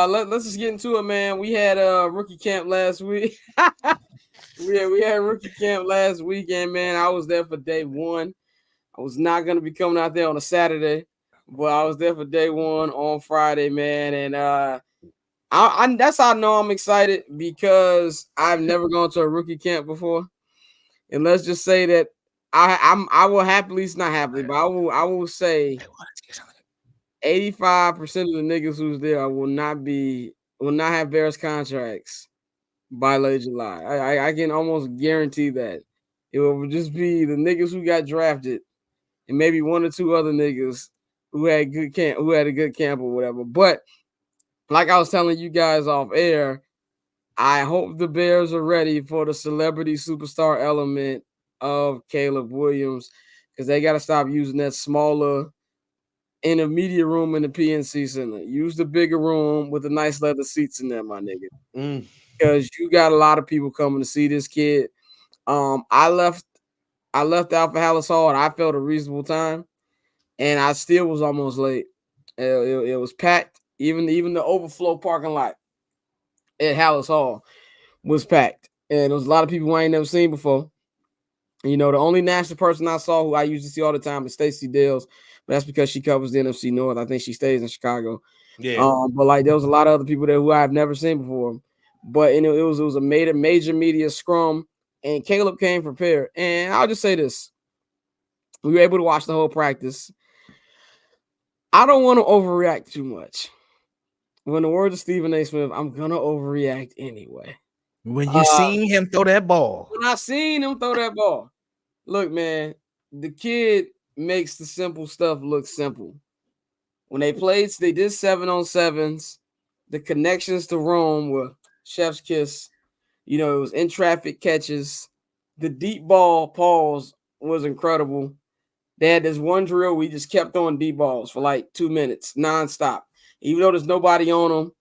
let's just get into it, man. We had rookie camp last week. we had rookie camp last weekend, man. I was there for day one. I was not gonna be coming out there on a Saturday, but I was there for day one on Friday, man. And I that's how I know I'm excited because I've never gone to a rookie camp before. And let's just say that I will happily, not happily, but I will say 85% of the niggas who's there will not have Bears contracts by late July. I can almost guarantee that. It will just be the niggas who got drafted and maybe one or two other niggas who had a good camp or whatever. But like I was telling you guys off air, I hope the Bears are ready for the celebrity superstar element of Caleb Williams because they got to stop using that smaller intermediate room in the PNC Center. Use the bigger room with the nice leather seats in there, my nigga. Because you got a lot of people coming to see this kid. I left out for Halas Hall and I felt a reasonable time, and I still was almost late. It was packed. Even the overflow parking lot at Halas Hall was packed, and there was a lot of people I ain't never seen before. You know, the only national person I saw who I usually see all the time is Stacey Dales, but that's because she covers the NFC North. I think she stays in Chicago. Yeah. But like there was a lot of other people there who I've never seen before. But it was a major media scrum, and Caleb came prepared. And I'll just say this: we were able to watch the whole practice. I don't want to overreact too much. When the words of Stephen A. Smith, I'm gonna overreact anyway. When you seen him throw that ball. When I seen him throw that ball. Look, man, the kid makes the simple stuff look simple. When they did 7-on-7s. The connections to Rome were chef's kiss. You know, it was in traffic catches. The deep ball pause was incredible. They had this one drill we just kept throwing deep balls for like 2 minutes nonstop. Even though there's nobody on them,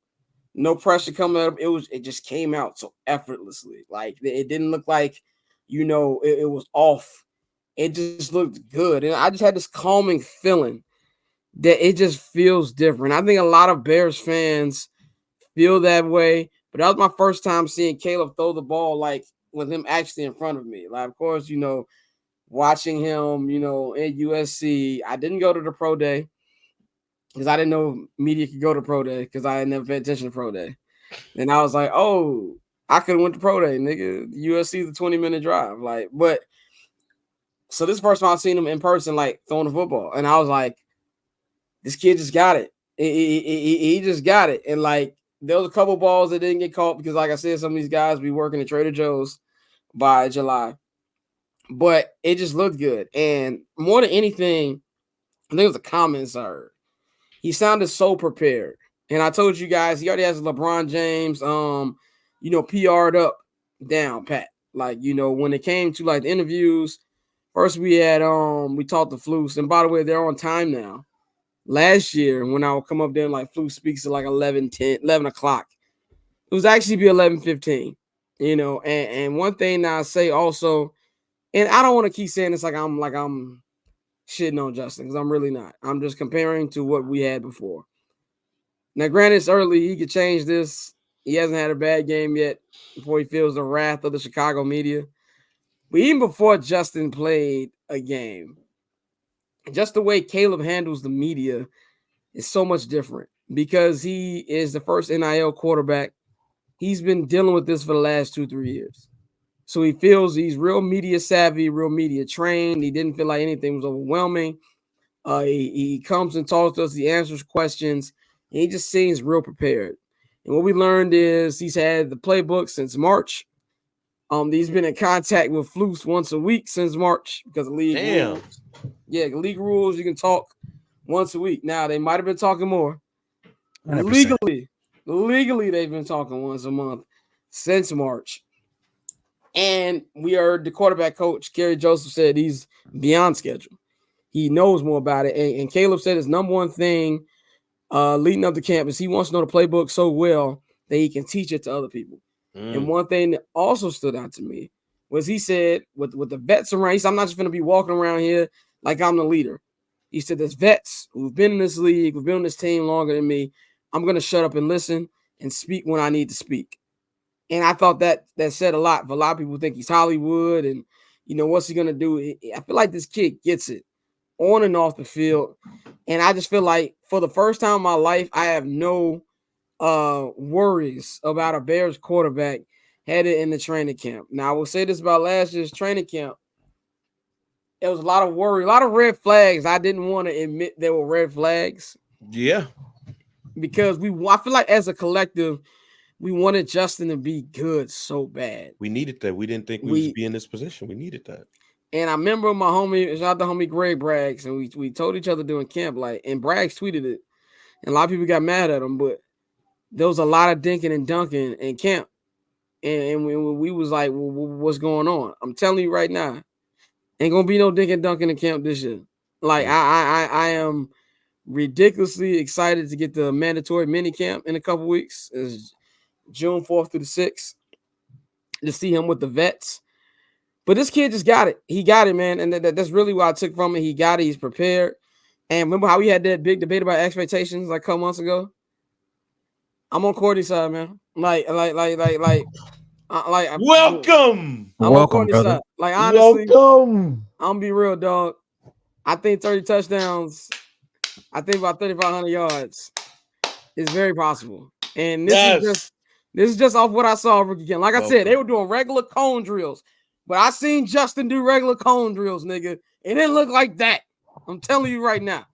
no pressure coming up, it just came out so effortlessly. Like it didn't look like, it was off. It just looked good. And I just had this calming feeling that it just feels different. I think a lot of Bears fans feel that way, but that was my first time seeing Caleb throw the ball like with him actually in front of me. Like, of course, watching him, at USC. I didn't go to the pro day because I didn't know media could go to pro day because I had never paid attention to pro day. And I was like, oh, I could have went to pro day, nigga. USC is a 20-minute drive. So this first time I seen him in person, like throwing the football. And I was like, this kid just got it. He just got it. And like, there was a couple balls that didn't get caught because, like I said, some of these guys be working at Trader Joe's by July. But it just looked good. And more than anything, I think it was the comments I heard. He sounded so prepared. And I told you guys, he already has LeBron James, PR'd up down pat. Like, when it came to like the interviews, first we had we talked to Flus. And by the way, they're on time now. Last year, when I would come up there and like Flus speaks at like 11 o'clock, it was actually be 11:15. And one thing I say also, and I don't want to keep saying this like I'm shitting on Justin because I'm really not. I'm just comparing to what we had before. Now, granted, it's early. He could change this. He hasn't had a bad game yet before he feels the wrath of the Chicago media. But even before Justin played a game, just the way Caleb handles the media is so much different because he is the first NIL quarterback. He's been dealing with this for the last 2-3 years. So he feels he's real media savvy, real media trained. He didn't feel like anything was overwhelming. He comes and talks to us. He answers questions. And he just seems real prepared. And what we learned is he's had the playbook since March. He's been in contact with Flus once a week since March because of league rules. Yeah, league rules, you can talk once a week. Now, they might have been talking more. 100%. Legally, they've been talking once a month since March. And we heard the quarterback coach, Kerry Joseph, said he's beyond schedule. He knows more about it. And Caleb said his number one thing leading up to camp is he wants to know the playbook so well that he can teach it to other people. And one thing that also stood out to me was he said, with the vets around, he said, I'm not just going to be walking around here like I'm the leader. He said, there's vets who've been in this league, who've been on this team longer than me, I'm going to shut up and listen and speak when I need to speak. And I thought that said a lot. But a lot of people think he's Hollywood and, what's he going to do? I feel like this kid gets it on and off the field. And I just feel like for the first time in my life, I have no worries about a Bears quarterback headed in the training camp. Now, I will say this about last year's training camp. There was a lot of worry, a lot of red flags. I didn't want to admit there were red flags. Yeah. Because I feel like as a collective, we wanted Justin to be good so bad. We needed that. We didn't think we would be in this position. We needed that. And I remember my homie, shout out to homie Greg Braggs, and we told each other during camp, and Braggs tweeted it. And a lot of people got mad at him, but there was a lot of dinking and dunking in camp. And we was like, well, what's going on? I'm telling you right now, ain't gonna be no dinking and dunking in camp this year. Like, I am ridiculously excited to get the mandatory minicamp in a couple weeks. It's June 4th through the 6th to see him with the vets. But this kid just got it. He got it, man. And that's really what I took from it. He got it. He's prepared. And remember how we had that big debate about expectations like a couple months ago? I'm on Courtney's side, man. Welcome. I'm on Courtney's side. Like, honestly, I'm gonna be real, dog. I think 30 touchdowns. I think about 3,500 yards is very possible. And this is just off what I saw rookie camp. Like I said, they were doing regular cone drills. But I seen Justin do regular cone drills, nigga. It didn't look like that. I'm telling you right now.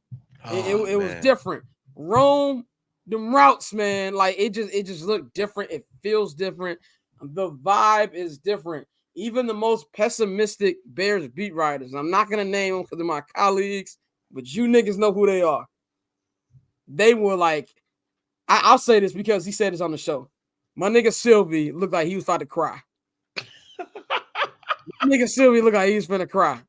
It was different. Rome, them routes, man. Like it just looked different. It feels different. The vibe is different. Even the most pessimistic Bears beat writers, I'm not gonna name them because they're my colleagues, but you niggas know who they are. They were like, I'll say this because he said this on the show. My nigga Sylvie looked like he was about to cry. Nigga Sylvie looked like he was finna cry.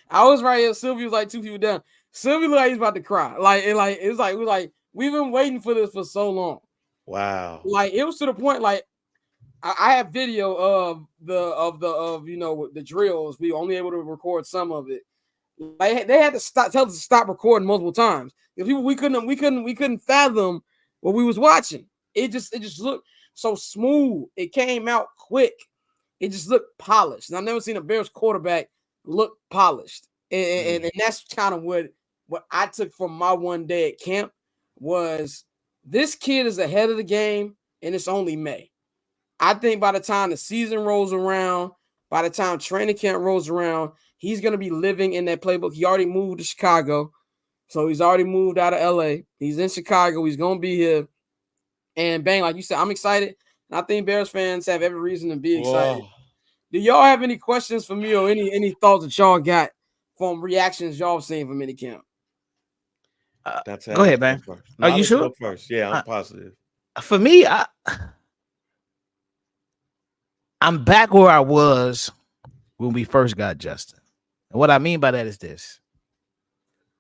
I was right here. Sylvie was like 2 people down. Sylvie looked like he was about to cry. It was like we've been waiting for this for so long. Wow. Like it was to the point. Like I have video of the drills. We were only able to record some of it. Like they had to tell us to stop recording multiple times. People we couldn't fathom what we was watching. It just looked so smooth. It came out quick. It just looked polished. And I've never seen a Bears quarterback look polished. And that's kind of what I took from my one day at camp was this kid is ahead of the game, and it's only May. I think by the time the season rolls around, by the time training camp rolls around, he's going to be living in that playbook. He already moved to Chicago. So he's already moved out of LA. He's in Chicago. He's going to be here. And bang, like you said, I'm excited. And I think Bears fans have every reason to be excited. Whoa. Do y'all have any questions for me or any thoughts that y'all got from reactions y'all seen from minicamp? Go ahead, man. Are you sure? Go first. Yeah, I'm positive. For me, I'm back where I was when we first got Justin. And what I mean by that is this.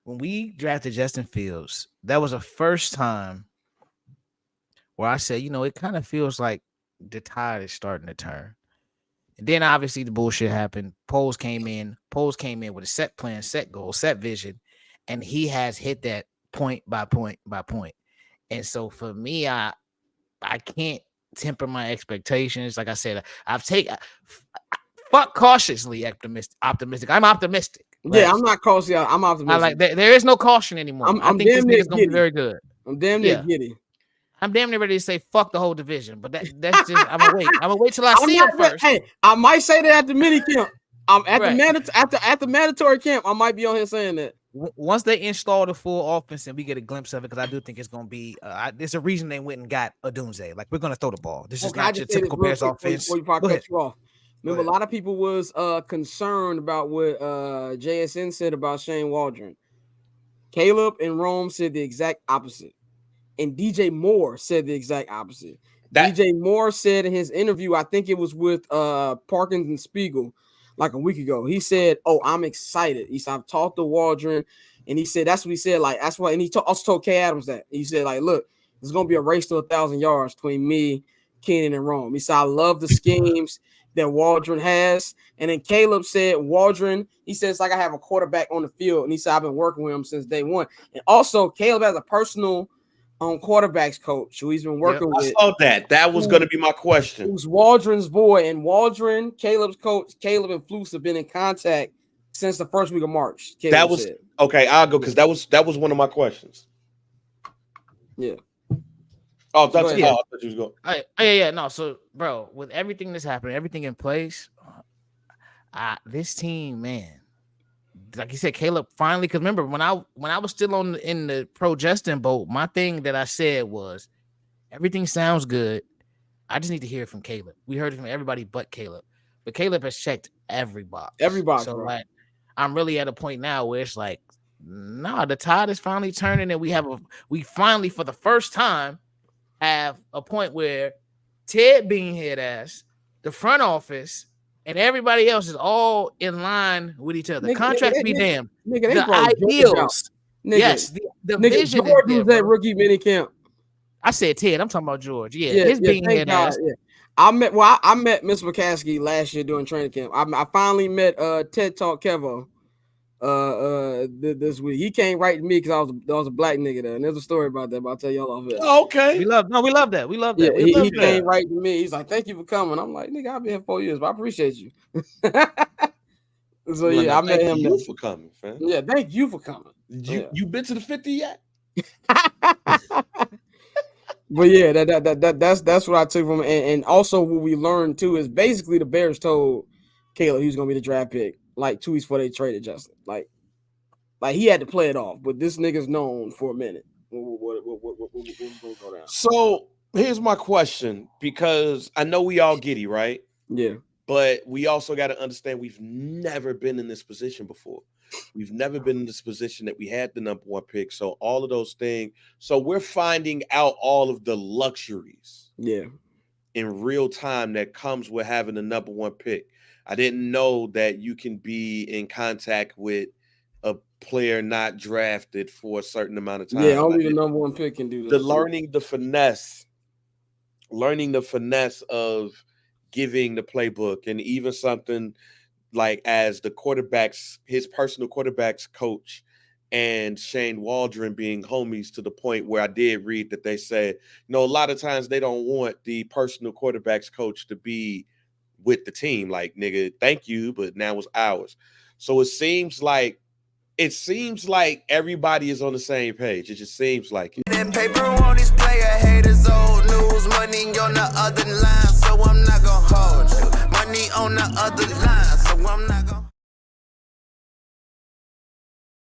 When we drafted Justin Fields, that was the first time where I said, it kind of feels like the tide is starting to turn. And then obviously the bullshit happened. Poles came in with a set plan, set goal, set vision, and he has hit that point by point by point. And so for me, I can't temper my expectations. Like I said, fuck cautiously optimistic. I'm optimistic. Yeah, I'm not cautious. I'm optimistic. There is no caution anymore. I think this nigga's gonna be very good. I'm damn near giddy. I'm damn near ready to say fuck the whole division, but that's just I'm gonna wait till I see him first. Hey, I might say that at the mini camp. At the mandatory camp, I might be on here saying that. Once they install the full offense and we get a glimpse of it, because I do think it's gonna be there's a reason they went and got a Doomsday. Like we're gonna throw the ball. This is not your typical Bears offense. Before you cut you off. Remember, a lot of people was concerned about what JSN said about Shane Waldron. Caleb and Rome said the exact opposite. And DJ Moore said the exact opposite. DJ Moore said in his interview, I think it was with Parkins and Spiegel, like a week ago. He said, "Oh, I'm excited." He said, "I've talked to Waldron," and he said that's what he said. Like that's why. And he also told Kay Adams that he said, "Like, look, there's gonna be a race to 1,000 yards between me, Keenan, and Rome." He said, "I love the schemes that Waldron has." And then Caleb said, "Waldron," he said, "it's like I have a quarterback on the field," and he said, "I've been working with him since day one." And also, Caleb has a personal quarterbacks coach who he's been working with. I saw that. That was going to be my question. Who's Waldron's boy, and Waldron, Caleb's coach, Caleb and Flus have been in contact since the first week of March. Caleb said. Okay. I'll go because that was one of my questions. Yeah. Oh, I thought you was going. Yeah. No, so bro, with everything that's happening, everything in place, this team, man. Like you said, Caleb finally. Because remember, when I was still in the pro Justin boat, my thing that I said was, everything sounds good. I just need to hear it from Caleb. We heard it from everybody but Caleb, but Caleb has checked every box. So bro. Like, I'm really at a point now where it's like, nah, the tide is finally turning, and we finally for the first time have a point where Ted Beanhead ass, the front office, and everybody else is all in line with each other. Contract be damned. The ideals. Yes, the vision. George was at rookie minicamp. I said Ted. I'm talking about George. Yeah, his Beanhead ass. Yeah. I met Miss McCaskey last year during training camp. I finally met TED Talk Kevo this week. He came right to me because I was a black nigga there, and there's a story about that, but I'll tell y'all off here. Oh, okay. We love that. Yeah, he came right to me. He's like, "Thank you for coming." I'm like, "Nigga, I've been here 4 years, but I appreciate you." So yeah, I met him. Thank you for coming, fam. Yeah, thank you for coming. You been to the 50 yet? But yeah, that's what I took from it. And also what we learned too is basically the Bears told Caleb he was gonna be the draft pick like 2 weeks before they traded Justin. Like he had to play it off, but this nigga's known for a minute. What was gonna go down? So here's my question, because I know we all giddy, right? Yeah. But we also got to understand we've never been in this position before. We've never been in this position that we had the number 1 pick. So all of those things. So we're finding out all of the luxuries in real time that comes with having the number 1 pick. I didn't know that you can be in contact with a player not drafted for a certain amount of time. Yeah, only the number 1 pick can do that. Learning the finesse of giving the playbook, and even something like as the quarterbacks, his personal quarterbacks coach and Shane Waldron being homies, to the point where I did read that they said, a lot of times they don't want the personal quarterbacks coach to be with the team. Like, nigga, thank you, but now it's ours. So it seems like everybody is on the same page. It just seems like it. That paper on these player haters, old news, money on the other line, so I'm not gonna hold you. Money on the other line, so I'm not gonna